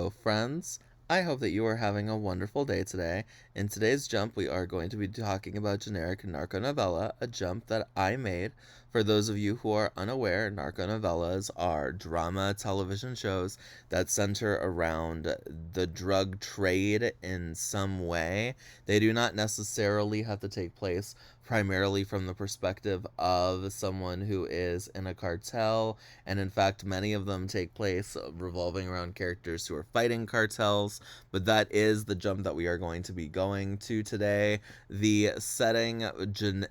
Hello, friends. I hope that you are having a wonderful day today. In today's jump, we are going to be talking about Generic Narconovela, a jump that I made. For those of you who are unaware, narconovellas are drama television shows that center around the drug trade in some way. They do not necessarily have to take place primarily from the perspective of someone who is in a cartel, and in fact, many of them take place revolving around characters who are fighting cartels. But that is the jump that we are going to be going to today. The setting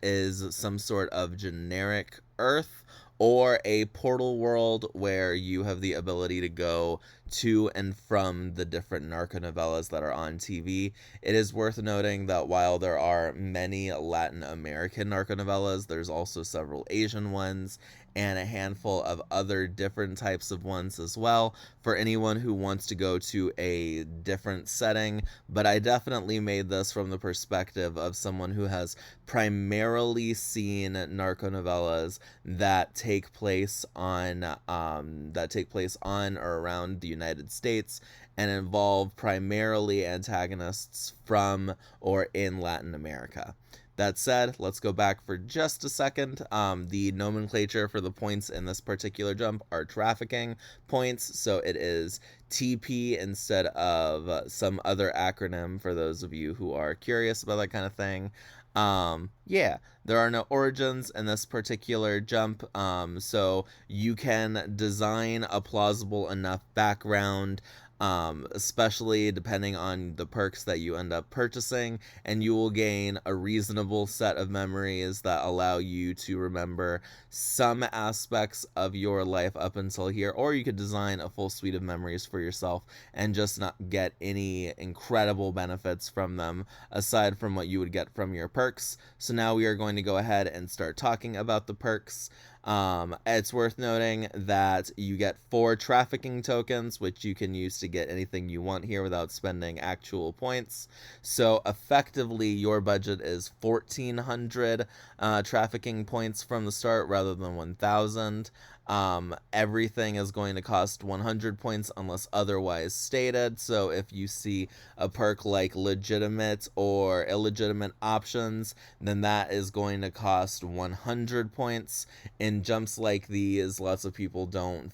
is some sort of generic Earth or a portal world where you have the ability to go to and from the different narconovellas that are on TV. It is worth noting that while there are many Latin American narconovellas, there's also several Asian ones and a handful of other different types of ones as well for anyone who wants to go to a different setting. But I definitely made this from the perspective of someone who has primarily seen narconovellas that take place on or around the United States and involve primarily antagonists from or in Latin America. That said, let's go back for just a second. The nomenclature for the points in this particular jump are trafficking points, so it is TP instead of some other acronym for those of you who are curious about that kind of thing. There are no origins in this particular jump, so you can design a plausible enough background, especially depending on the perks that you end up purchasing, and you will gain a reasonable set of memories that allow you to remember some aspects of your life up until here, or you could design a full suite of memories for yourself and just not get any incredible benefits from them aside from what you would get from your perks. So now we are going to go ahead and start talking about the perks. It's worth noting that you get 4 trafficking tokens, which you can use to get anything you want here without spending actual points. So effectively, your budget is 1,400 trafficking points from the start rather than 1,000. Everything is going to cost 100 points unless otherwise stated. So if you see a perk like legitimate or illegitimate options, then that is going to cost 100 points. In jumps like these, lots of people don't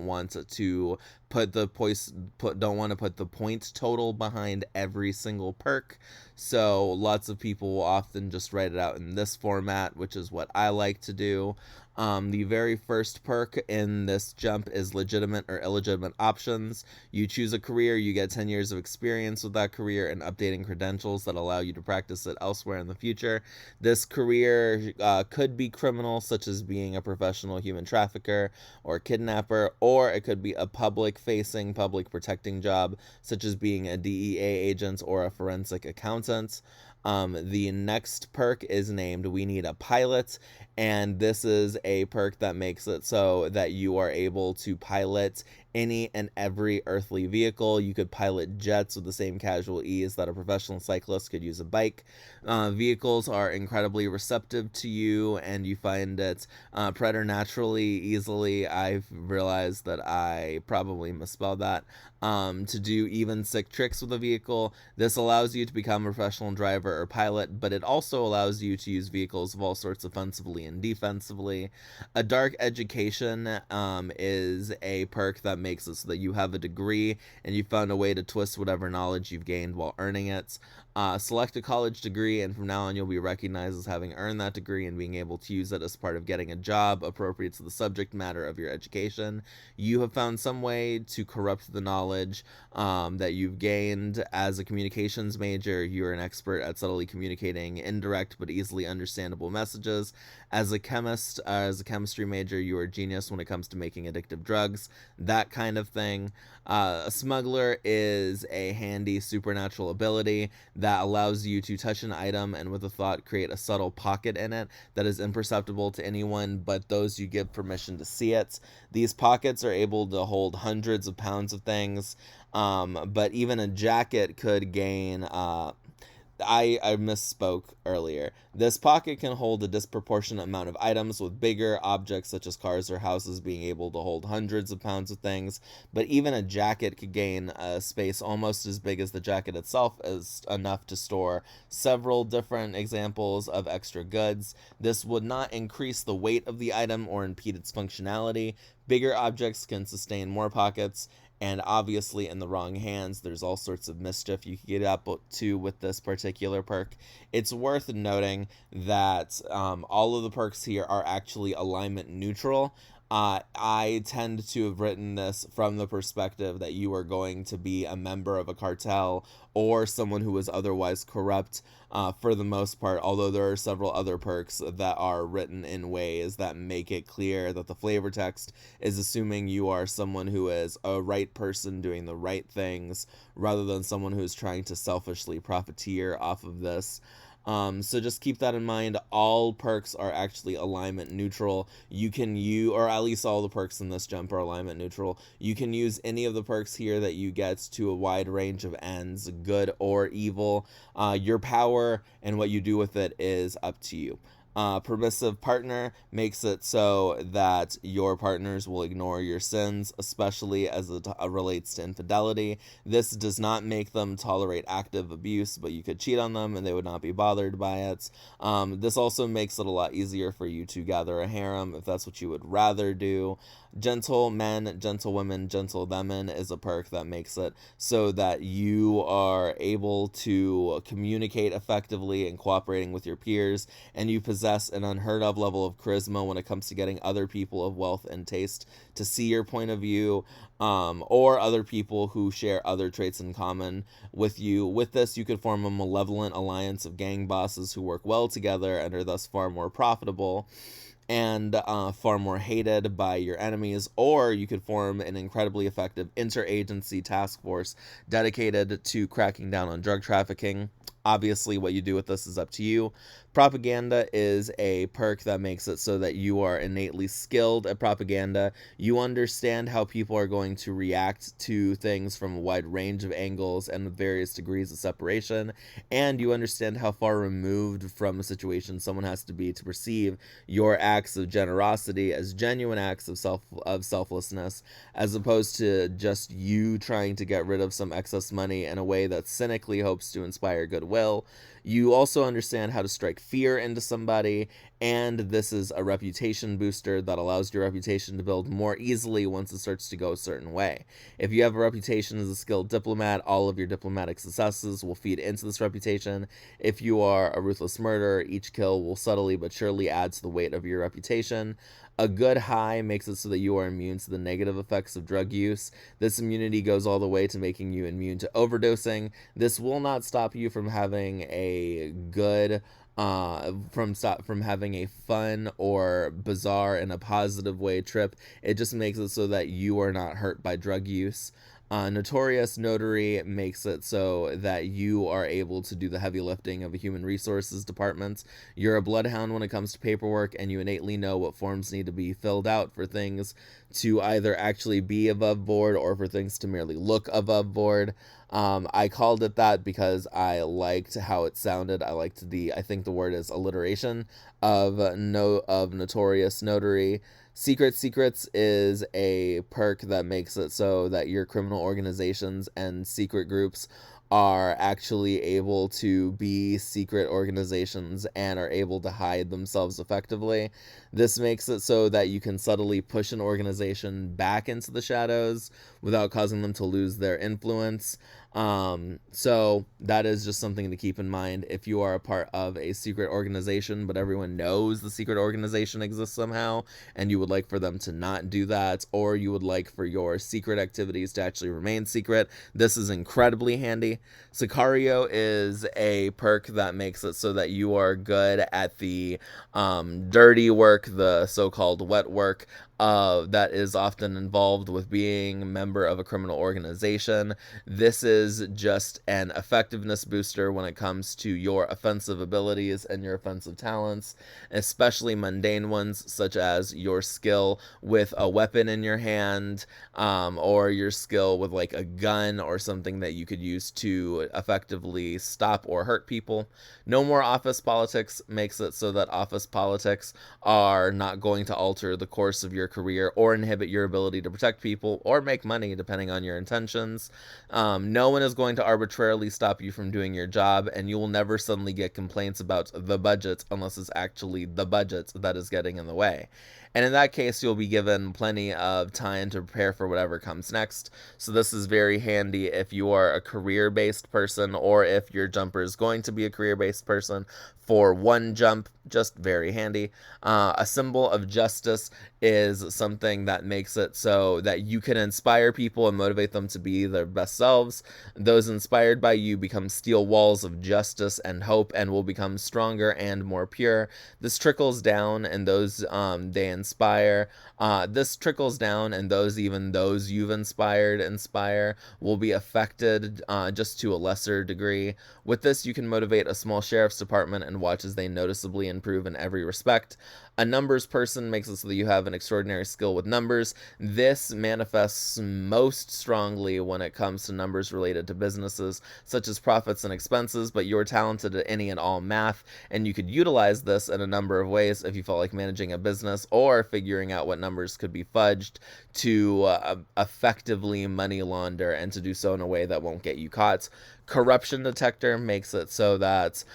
want to put the point total behind every single perk. So lots of people will often just write it out in this format, which is what I like to do. The very first perk in this jump is legitimate or illegitimate options. You choose a career, you get 10 years of experience with that career and updating credentials that allow you to practice it elsewhere in the future. This career could be criminal, such as being a professional human trafficker or kidnapper, or it could be a public-facing, public-protecting job, such as being a DEA agent or a forensic accountant. The next perk is named We Need a Pilot, and this is a perk that makes it so that you are able to pilot any and every earthly vehicle. You could pilot jets with the same casual ease that a professional cyclist could use a bike. Vehicles are incredibly receptive to you, and you find it preternaturally easily. I've realized that I probably misspelled that. To do even sick tricks with a vehicle. This allows you to become a professional driver or pilot, but it also allows you to use vehicles of all sorts offensively and defensively. A dark education is a perk that makes it so that you have a degree and you found a way to twist whatever knowledge you've gained while earning it. Select a college degree, and from now on you'll be recognized as having earned that degree and being able to use it as part of getting a job appropriate to the subject matter of your education. You have found some way to corrupt the knowledge that you've gained. As a communications major, you're an expert at subtly communicating indirect but easily understandable messages. As a chemistry major, you are a genius when it comes to making addictive drugs, that kind of thing. A smuggler is a handy supernatural ability that allows you to touch an item and with a thought create a subtle pocket in it that is imperceptible to anyone but those you give permission to see it. These pockets are able to hold hundreds of pounds of things, but even a jacket could gain I misspoke earlier. This pocket can hold a disproportionate amount of items, with bigger objects such as cars or houses being able to hold hundreds of pounds of things. But even a jacket could gain a space almost as big as the jacket itself, as enough to store several different examples of extra goods. This would not increase the weight of the item or impede its functionality. Bigger objects can sustain more pockets, and obviously in the wrong hands there's all sorts of mischief you can get up to with this particular perk. It's worth noting that all of the perks here are actually alignment neutral. I tend to have written this from the perspective that you are going to be a member of a cartel or someone who is otherwise corrupt, for the most part, although there are several other perks that are written in ways that make it clear that the flavor text is assuming you are someone who is a right person doing the right things rather than someone who is trying to selfishly profiteer off of this. So just keep that in mind. All perks are actually alignment neutral. You can use, or at least all the perks in this jump are alignment neutral. You can use any of the perks here that you get to a wide range of ends, good or evil. Your power and what you do with it is up to you. Permissive partner makes it so that your partners will ignore your sins, especially as it relates to infidelity. This does not make them tolerate active abuse, but you could cheat on them and they would not be bothered by it. This also makes it a lot easier for you to gather a harem if that's what you would rather do. Gentle men, gentle women, gentle themen is a perk that makes it so that you are able to communicate effectively and cooperating with your peers, and you possess an unheard of level of charisma when it comes to getting other people of wealth and taste to see your point of view, or other people who share other traits in common with you. With this, you could form a malevolent alliance of gang bosses who work well together and are thus far more profitable and far more hated by your enemies, or you could form an incredibly effective interagency task force dedicated to cracking down on drug trafficking. Obviously, what you do with this is up to you. Propaganda is a perk that makes it so that you are innately skilled at propaganda. You understand how people are going to react to things from a wide range of angles and with various degrees of separation, and you understand how far removed from a situation someone has to be to perceive your acts of generosity as genuine acts of selflessness, as opposed to just you trying to get rid of some excess money in a way that cynically hopes to inspire goodwill. You also understand how to strike fear into somebody, and this is a reputation booster that allows your reputation to build more easily once it starts to go a certain way. If you have a reputation as a skilled diplomat, all of your diplomatic successes will feed into this reputation. If you are a ruthless murderer, each kill will subtly but surely add to the weight of your reputation. A good high makes it so that you are immune to the negative effects of drug use. This immunity goes all the way to making you immune to overdosing. This will not stop you from having a good from having a fun or bizarre in a positive way trip. It just makes it so that you are not hurt by drug use. Notorious Notary makes it so that you are able to do the heavy lifting of a human resources department. You're a bloodhound when it comes to paperwork, and you innately know what forms need to be filled out for things to either actually be above board or for things to merely look above board. I called it that because I liked how it sounded. I think the word is alliteration of Notorious Notary. Secret Secrets is a perk that makes it so that your criminal organizations and secret groups are actually able to be secret organizations and are able to hide themselves effectively. This makes it so that you can subtly push an organization back into the shadows without causing them to lose their influence. So that is just something to keep in mind if you are a part of a secret organization, but everyone knows the secret organization exists somehow, and you would like for them to not do that, or you would like for your secret activities to actually remain secret. This is incredibly handy. Sicario is a perk that makes it so that you are good at the dirty work, the so-called wet work. that is often involved with being a member of a criminal organization. This is just an effectiveness booster when it comes to your offensive abilities and your offensive talents, especially mundane ones such as your skill with a weapon in your hand, or your skill with like a gun or something that you could use to effectively stop or hurt people. No more office politics makes it so that office politics are not going to alter the course of your career or inhibit your ability to protect people or make money, depending on your intentions. No one is going to arbitrarily stop you from doing your job, and you will never suddenly get complaints about the budget unless it's actually the budget that is getting in the way. And in that case, you'll be given plenty of time to prepare for whatever comes next. So this is very handy if you are a career-based person, or if your jumper is going to be a career-based person. For one jump, just very handy. A symbol of justice is something that makes it so that you can inspire people and motivate them to be their best selves. Those inspired by you become steel walls of justice and hope and will become stronger and more pure. This trickles down, and those they inspire. This trickles down, and those you've inspire will be affected just to a lesser degree. With this, you can motivate a small sheriff's department and watch as they noticeably improve in every respect. A numbers person makes it so that you have an extraordinary skill with numbers. This manifests most strongly when it comes to numbers related to businesses, such as profits and expenses, but you're talented at any and all math, and you could utilize this in a number of ways if you felt like managing a business or figuring out what numbers could be fudged to effectively money launder, and to do so in a way that won't get you caught. Corruption detector makes it so that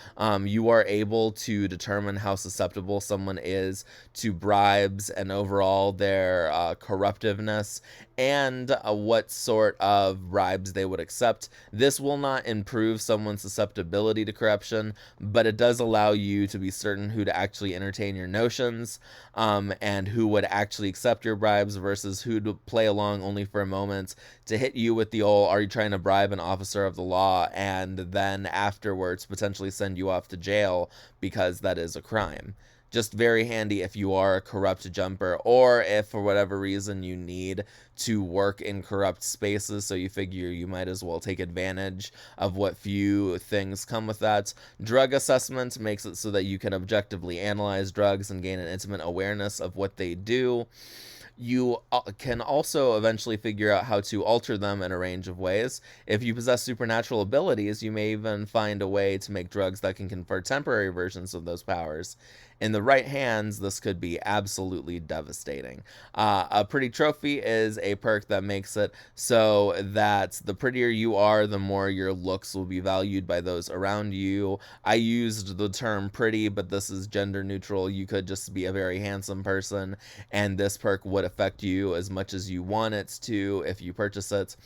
you are able to determine how susceptible someone is to bribes and overall their corruptiveness, and what sort of bribes they would accept. This will not improve someone's susceptibility to corruption, but it does allow you to be certain who to actually entertain your notions, and who would actually accept your bribes versus who to play along only for a moment to hit you with the old, are you trying to bribe an officer of the law, and then afterwards potentially send you off to jail because that is a crime. Just very handy if you are a corrupt jumper, or if for whatever reason you need to work in corrupt spaces, so you figure you might as well take advantage of what few things come with that. Drug assessment makes it so that you can objectively analyze drugs and gain an intimate awareness of what they do. You can also eventually figure out how to alter them in a range of ways. If you possess supernatural abilities, you may even find a way to make drugs that can confer temporary versions of those powers. In the right hands, this could be absolutely devastating. A pretty trophy is a perk that makes it so that the prettier you are, the more your looks will be valued by those around you. I used the term pretty, but this is gender neutral. You could just be a very handsome person, and this perk would affect you as much as you want it to if you purchase it.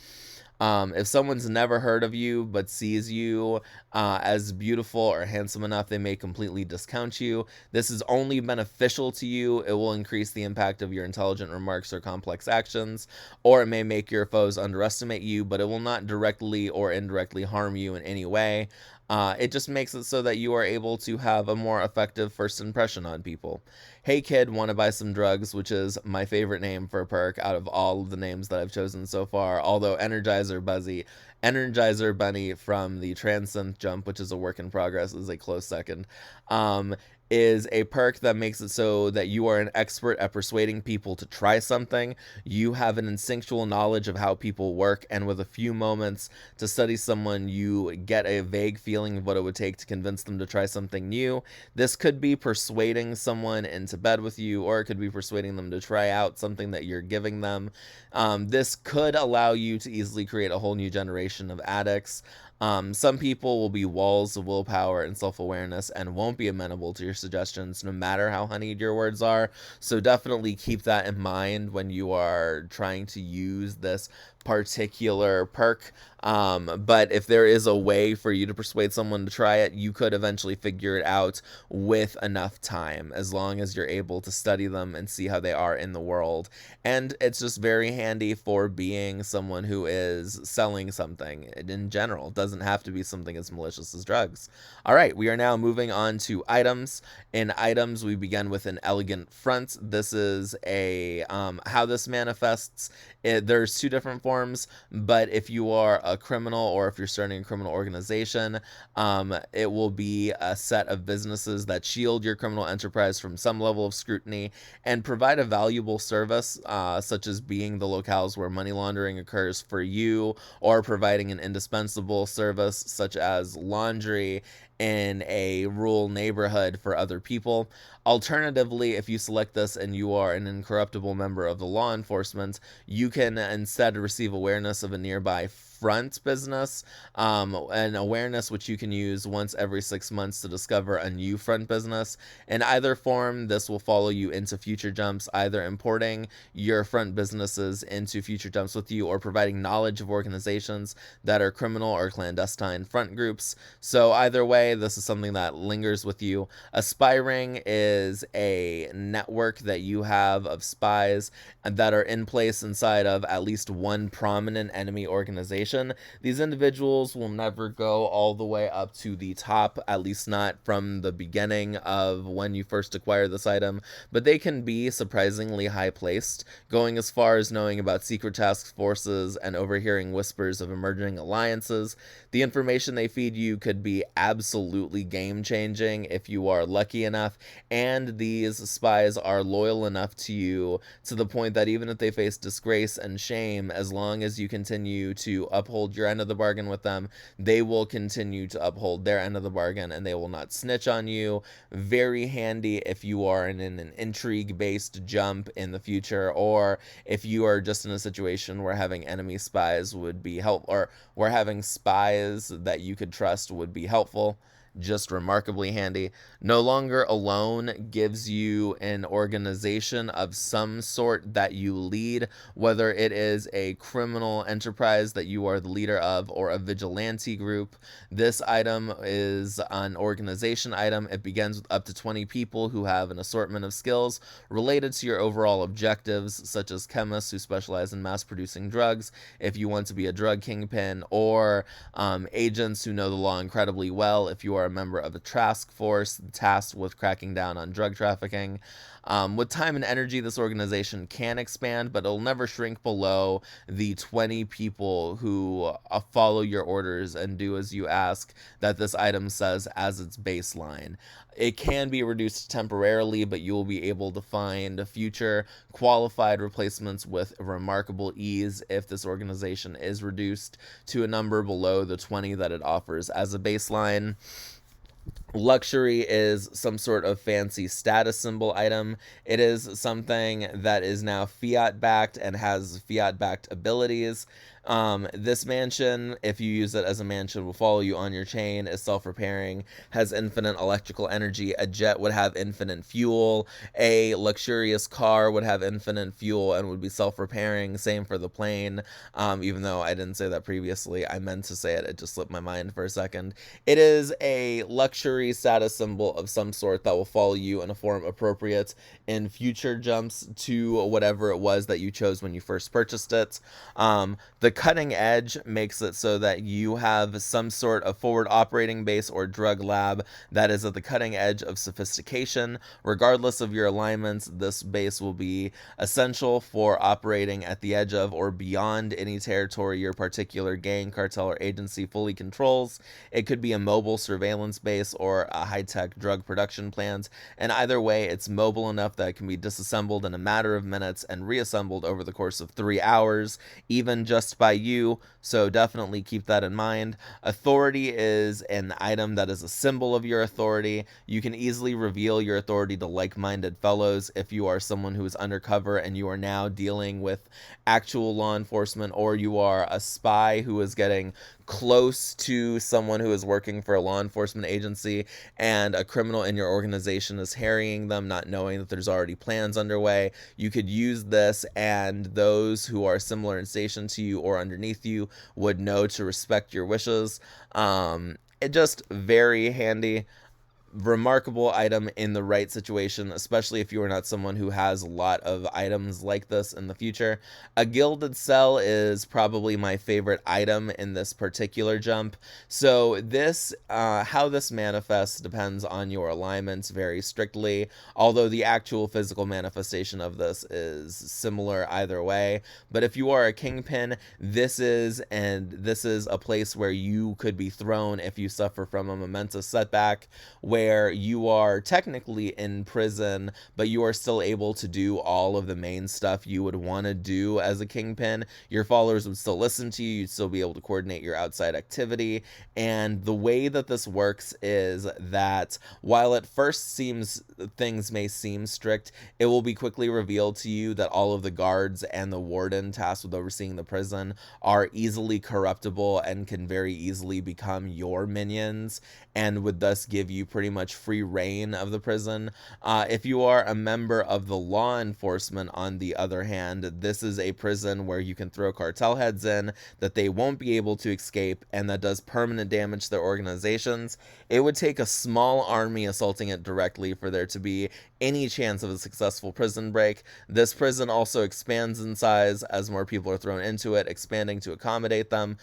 If someone's never heard of you but sees you as beautiful or handsome enough, they may completely discount you. This is only beneficial to you. It will increase the impact of your intelligent remarks or complex actions, or it may make your foes underestimate you, but it will not directly or indirectly harm you in any way. It just makes it so that you are able to have a more effective first impression on people. Hey kid, want to buy some drugs, which is my favorite name for a perk out of all of the names that I've chosen so far, although Energizer Bunny from the Transcend Jump, which is a work in progress, is a close second. Is a perk that makes it so that you are an expert at persuading people to try something. You have an instinctual knowledge of how people work, and with a few moments to study someone, you get a vague feeling of what it would take to convince them to try something new. This could be persuading someone into bed with you, or it could be persuading them to try out something that you're giving them. This could allow you to easily create a whole new generation of addicts. Some people will be walls of willpower and self-awareness and won't be amenable to your suggestions, no matter how honeyed your words are. So definitely keep that in mind when you are trying to use this particular perk. But if there is a way for you to persuade someone to try it, you could eventually figure it out with enough time, as long as you're able to study them and see how they are in the world. And it's just very handy for being someone who is selling something in general. It doesn't have to be something as malicious as drugs. All right, we are now moving on to items. In items, we begin with an elegant front. This is a how this manifests. There's two different forms, but if you are a criminal or if you're starting a criminal organization, it will be a set of businesses that shield your criminal enterprise from some level of scrutiny and provide a valuable service, such as being the locales where money laundering occurs for you, or providing an indispensable service such as laundry in a rural neighborhood for other people. Alternatively, if you select this and you are an incorruptible member of the law enforcement, you can instead receive awareness of a nearby front business, an awareness which you can use once every 6 months to discover a new front business. In either form, this will follow you into future jumps, either importing your front businesses into future jumps with you or providing knowledge of organizations that are criminal or clandestine front groups. So either way, this is something that lingers with you. A spy ring is a network that you have of spies that are in place inside of at least one prominent enemy organization. These individuals will never go all the way up to the top, at least not from the beginning of when you first acquire this item, but they can be surprisingly high placed, going as far as knowing about secret task forces and overhearing whispers of emerging alliances. The information they feed you could be absolutely game changing if you are lucky enough, and these spies are loyal enough to you to the point that even if they face disgrace and shame, as long as you continue to uphold your end of the bargain with them, they will continue to uphold their end of the bargain and they will not snitch on you. Very handy if you are in an intrigue-based jump in the future, or if you are just in a situation where having enemy spies would be helpful, or where having spies that you could trust would be helpful. Just remarkably handy. No Longer Alone gives you an organization of some sort that you lead, whether it is a criminal enterprise that you are the leader of or a vigilante group. This item is an organization item. It begins with up to 20 people who have an assortment of skills related to your overall objectives, such as chemists who specialize in mass producing drugs, if you want to be a drug kingpin, or agents who know the law incredibly well if you are a member of a task force tasked with cracking down on drug trafficking. With time and energy, this organization can expand, but it'll never shrink below the 20 people who follow your orders and do as you ask that this item says as its baseline. It can be reduced temporarily, but you will be able to find future qualified replacements with remarkable ease if this organization is reduced to a number below the 20 that it offers as a baseline. Luxury is some sort of fancy status symbol item. It is something that is now fiat backed and has fiat backed abilities. This mansion, if you use it as a mansion, will follow you on your chain, is self-repairing, has infinite electrical energy. A jet would have infinite fuel. A luxurious car would have infinite fuel and would be self-repairing. Same for the plane. Even though I didn't say that previously, I meant to say it. It just slipped my mind for a second. It is a luxury status symbol of some sort that will follow you in a form appropriate in future jumps to whatever it was that you chose when you first purchased it. The cutting edge makes it so that you have some sort of forward operating base or drug lab that is at the cutting edge of sophistication. Regardless of your alignments, this base will be essential for operating at the edge of or beyond any territory your particular gang, cartel, or agency fully controls. It could be a mobile surveillance base or a high-tech drug production plant, and either way, it's mobile enough that it can be disassembled in a matter of minutes and reassembled over the course of 3 hours, even just by you, so definitely keep that in mind. Authority is an item that is a symbol of your authority. You can easily reveal your authority to like-minded fellows if you are someone who is undercover and you are now dealing with actual law enforcement, or you are a spy who is getting close to someone who is working for a law enforcement agency and a criminal in your organization is harrying them, not knowing that there's already plans underway, you could use this, and those who are similar in station to you or underneath you would know to respect your wishes. It just very handy. Remarkable item in the right situation, especially if you are not someone who has a lot of items like this in the future. A gilded cell is probably my favorite item in this particular jump. So this, how this manifests depends on your alignments very strictly, although the actual physical manifestation of this is similar either way. But if you are a kingpin, this is a place where you could be thrown if you suffer from a momentous setback, where you are technically in prison, but you are still able to do all of the main stuff you would want to do as a kingpin. Your followers would still listen to you, you'd still be able to coordinate your outside activity. And the way that this works is that while at first things may seem strict, it will be quickly revealed to you that all of the guards and the warden tasked with overseeing the prison are easily corruptible and can very easily become your minions, and would thus give you pretty much free reign of the prison. If you are a member of the law enforcement, on the other hand, this is a prison where you can throw cartel heads in that they won't be able to escape, and that does permanent damage to their organizations. It would take a small army assaulting it directly for there to be any chance of a successful prison break. This prison also expands in size as more people are thrown into it, expanding to accommodate them.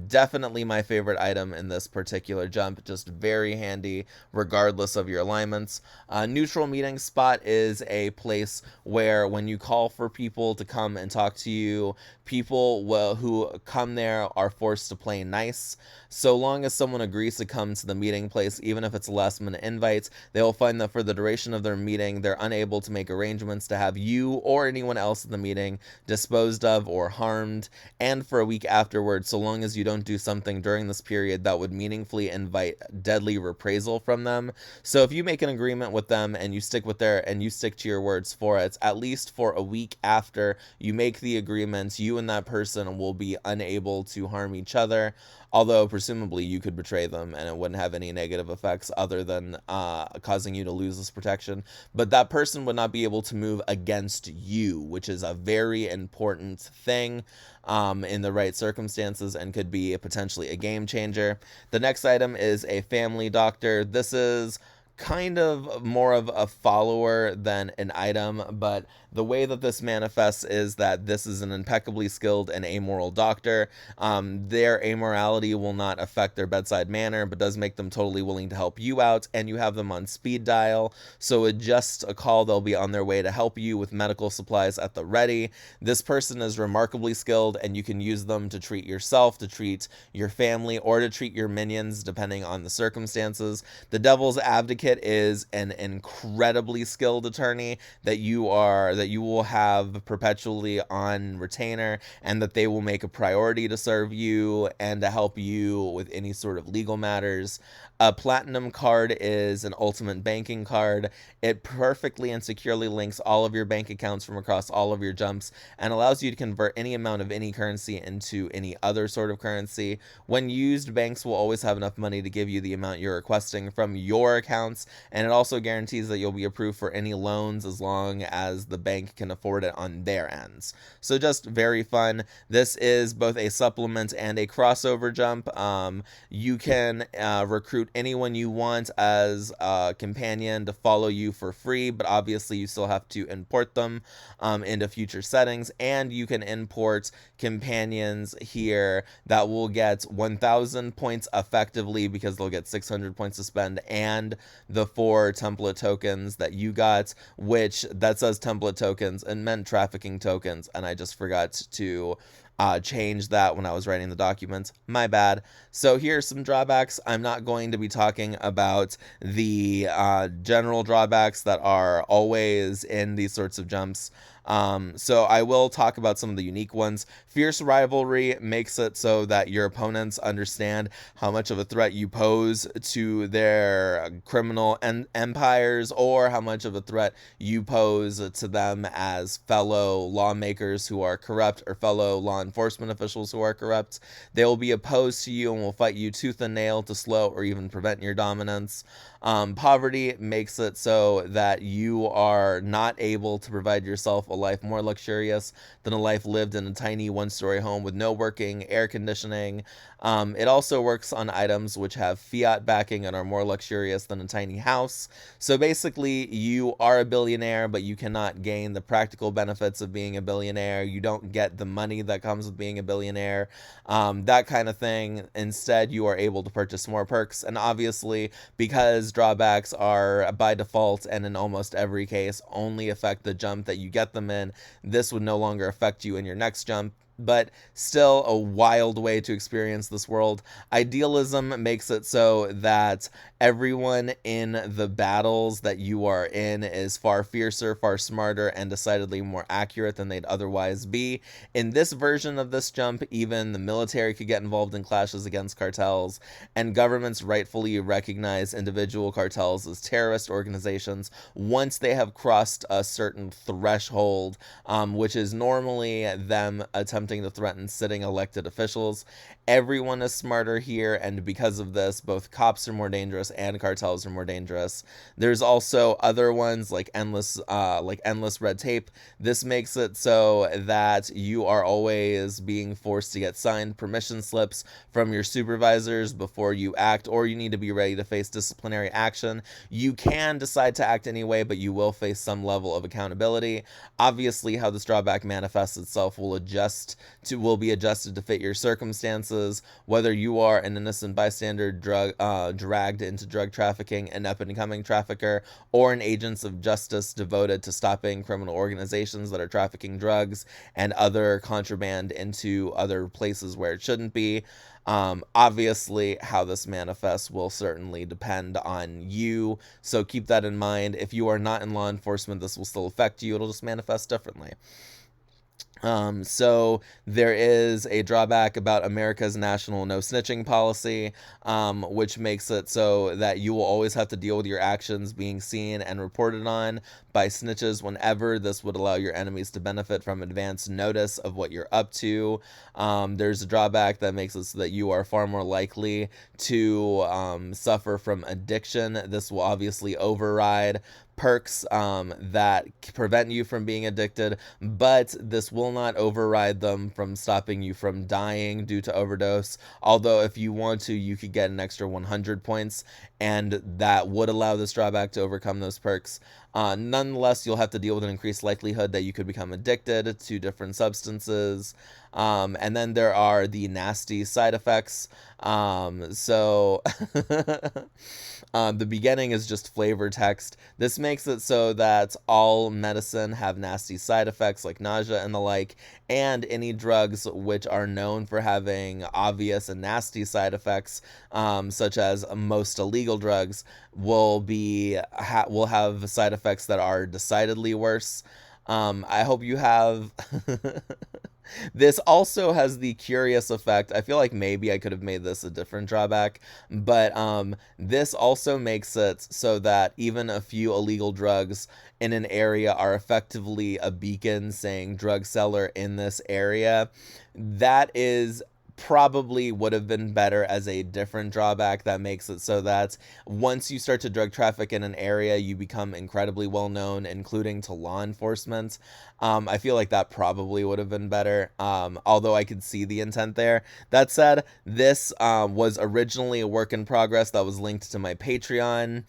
Definitely my favorite item in this particular jump, just very handy regardless of your alignments. Neutral meeting spot is a place where when you call for people to come and talk to you, people who come there are forced to play nice. So long as someone agrees to come to the meeting place, even if it's a last minute invite, they will find that for the duration of their meeting, they're unable to make arrangements to have you or anyone else in the meeting disposed of or harmed. And for a week afterwards, so long as you don't do something during this period that would meaningfully invite deadly reprisal from them. So if you make an agreement with them and you stick to your words for it, at least for a week after you make the agreement, you and that person will be unable to harm each other. Although presumably you could betray them and it wouldn't have any negative effects other than causing you to lose this protection. But that person would not be able to move against you, which is a very important thing in the right circumstances and could be potentially a game changer. The next item is a family doctor. This is kind of more of a follower than an item, but the way that this manifests is that this is an impeccably skilled and amoral doctor. Their amorality will not affect their bedside manner, but does make them totally willing to help you out, and you have them on speed dial, so with just a call, they'll be on their way to help you with medical supplies at the ready. This person is remarkably skilled, and you can use them to treat yourself, to treat your family, or to treat your minions, depending on the circumstances. The Devil's Advocate is an incredibly skilled attorney that you will have perpetually on retainer, and that they will make a priority to serve you and to help you with any sort of legal matters. A platinum card is an ultimate banking card. It perfectly and securely links all of your bank accounts from across all of your jumps and allows you to convert any amount of any currency into any other sort of currency. When used, banks will always have enough money to give you the amount you're requesting from your accounts, and it also guarantees that you'll be approved for any loans as long as the bank can afford it on their ends. So just very fun. This is both a supplement and a crossover jump. You can recruit anyone you want as a companion to follow you for free, but obviously you still have to import them into future settings, and you can import companions here that will get 1,000 points effectively because they'll get 600 points to spend, and the 4 template tokens that you got, which that says template tokens and meant trafficking tokens, and I just forgot to change that when I was writing the documents. My bad. So here's some drawbacks. I'm not going to be talking about the general drawbacks that are always in these sorts of jumps. So I will talk about some of the unique ones. Fierce Rivalry makes it so that your opponents understand how much of a threat you pose to their criminal empires, or how much of a threat you pose to them as fellow lawmakers who are corrupt, or fellow law enforcement officials who are corrupt. They will be opposed to you and will fight you tooth and nail to slow or even prevent your dominance. Poverty makes it so that you are not able to provide yourself a life more luxurious than a life lived in a tiny one-story home with no working air conditioning. It also works on items which have fiat backing and are more luxurious than a tiny house. So basically, you are a billionaire, but you cannot gain the practical benefits of being a billionaire. You don't get the money that comes with being a billionaire, that kind of thing. Instead, you are able to purchase more perks. And obviously, because drawbacks are by default and in almost every case only affect the jump that you get them in, this would no longer affect you in your next jump. But still a wild way to experience this world. Idealism makes it so that everyone in the battles that you are in is far fiercer, far smarter, and decidedly more accurate than they'd otherwise be. In this version of this jump, even the military could get involved in clashes against cartels, and governments rightfully recognize individual cartels as terrorist organizations once they have crossed a certain threshold, which is normally them attempting to threaten sitting elected officials. Everyone is smarter here, and because of this, both cops are more dangerous and cartels are more dangerous. There's also other ones like endless red tape. This makes it so that you are always being forced to get signed permission slips from your supervisors before you act, or you need to be ready to face disciplinary action. You can decide to act anyway, but you will face some level of accountability. Obviously, how this drawback manifests itself will be adjusted to fit your circumstances, whether you are an innocent bystander dragged into drug trafficking, an up-and-coming trafficker, or an agent of justice devoted to stopping criminal organizations that are trafficking drugs and other contraband into other places where it shouldn't be. Obviously, how this manifests will certainly depend on you, so keep that in mind. If you are not in law enforcement, this will still affect you. It'll just manifest differently. So there is a drawback about America's national no snitching policy, which makes it so that you will always have to deal with your actions being seen and reported on by snitches whenever. This would allow your enemies to benefit from advance notice of what you're up to. There's a drawback that makes it so that you are far more likely to suffer from addiction. This will obviously override perks that prevent you from being addicted, but this will not override them from stopping you from dying due to overdose. Although if you want to, you could get an extra 100 points, and that would allow this drawback to overcome those perks. Nonetheless, you'll have to deal with an increased likelihood that you could become addicted to different substances. And then there are the nasty side effects. So the beginning is just flavor text. This makes it so that all medicine have nasty side effects like nausea and the like, and any drugs which are known for having obvious and nasty side effects, such as most illegal drugs, will have side effects that are decidedly worse. I hope you have This also has the curious effect. I feel like maybe I could have made this a different drawback, but this also makes it so that even a few illegal drugs in an area are effectively a beacon saying drug seller in this area. That is probably would have been better as a different drawback that makes it so that once you start to drug traffic in an area, you become incredibly well known, including to law enforcement. I feel like that probably would have been better, although I could see the intent there. That said, this was originally a work in progress that was linked to my Patreon.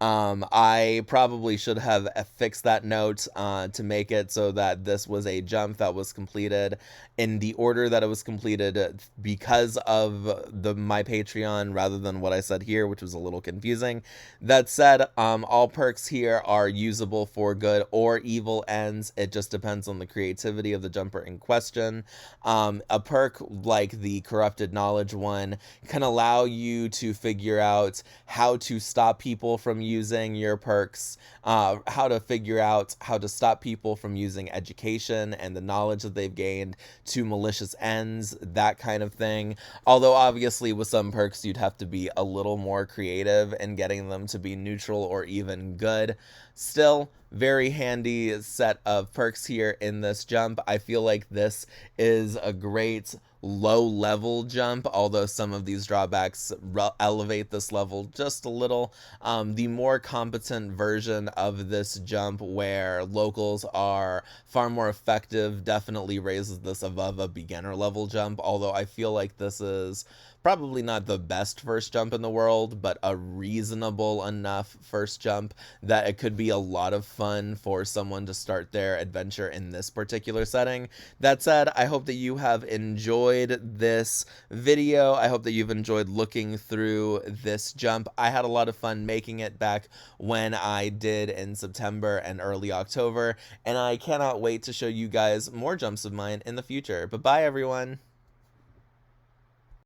I probably should have fixed that note to make it so that this was a jump that was completed in the order that it was completed because of my Patreon rather than what I said here, which was a little confusing. That said, all perks here are usable for good or evil ends. It just depends on the creativity of the jumper in question. A perk like the corrupted knowledge one can allow you to figure out how to stop people from using your perks, how to figure out how to stop people from using education and the knowledge that they've gained to malicious ends, that kind of thing. Although obviously with some perks you'd have to be a little more creative in getting them to be neutral or even good. Still, very handy set of perks here in this jump. I feel like this is a great low level jump, although some of these drawbacks elevate this level just a little. The more competent version of this jump, where locals are far more effective, definitely raises this above a beginner level jump, although I feel like this is probably not the best first jump in the world, but a reasonable enough first jump that it could be a lot of fun for someone to start their adventure in this particular setting. That said, I hope that you have enjoyed this video. I hope that you've enjoyed looking through this jump. I had a lot of fun making it back when I did in September and early October, and I cannot wait to show you guys more jumps of mine in the future. But bye, everyone!